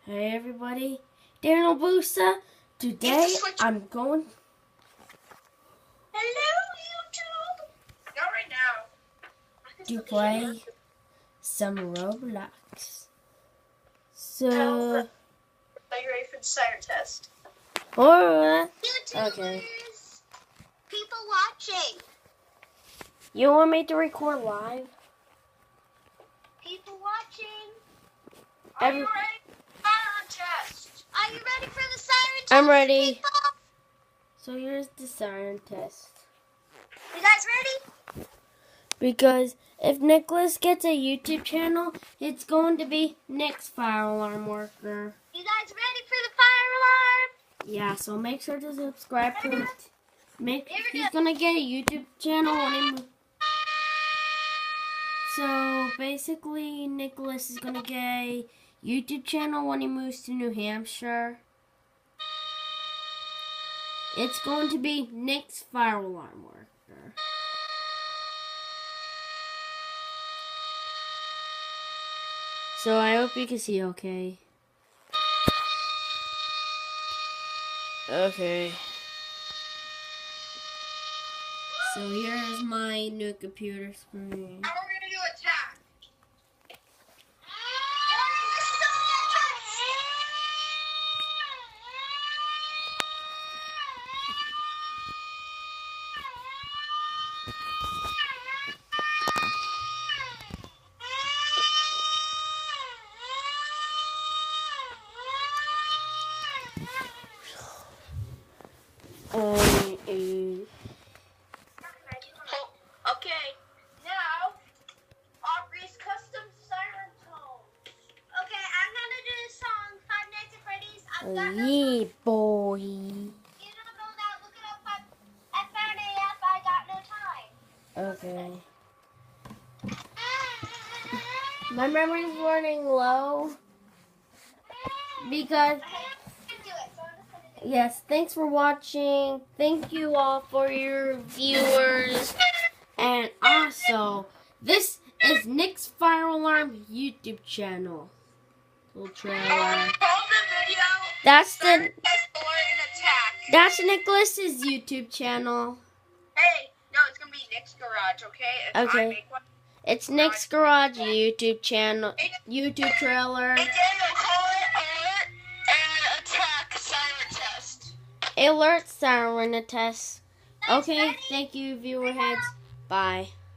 Hey everybody, Daniel Busa. Today I'm going Hello YouTube. Not right now. to play some Roblox. So, are you ready for the Siren test? alright. YouTubers, Okay. people watching. You want me to record live? People watching. Are you ready for the Siren test? Are you ready for the Siren test? I'm ready. People? So here's the Siren test. You guys ready? Because if Nicholas gets a YouTube channel, it's going to be Nick's fire alarm worker. You guys ready for the fire alarm? Yeah, so make sure to subscribe to him. He's gonna get a YouTube channel when he moves. So basically, Nicholas is gonna get a YouTube channel when he moves to New Hampshire. It's going to be Nick's fire alarm worker. So I hope you can see okay. Okay. So here is my new computer screen. How are we gonna do attack? Okay, now Aubrey's custom siren tone. Okay, I'm gonna do the song Five Nights at Freddy's. I've got no Yeah, boy. You don't know that. Look it up. I found an app. I got no time. Okay. My memory's running low because yes, thanks for watching. Thank you all for your viewers. And also, this is Nick's Fire Alarm YouTube channel. Little trailer. That's Nicholas's YouTube channel. Hey, no, it's gonna be Nick's Garage, okay? If I Okay. make one. It's Nick's Garage YouTube channel, YouTube trailer. Hey, Daniel, call it and attack siren test. Alert siren test. Okay, thank you, viewer heads. Bye.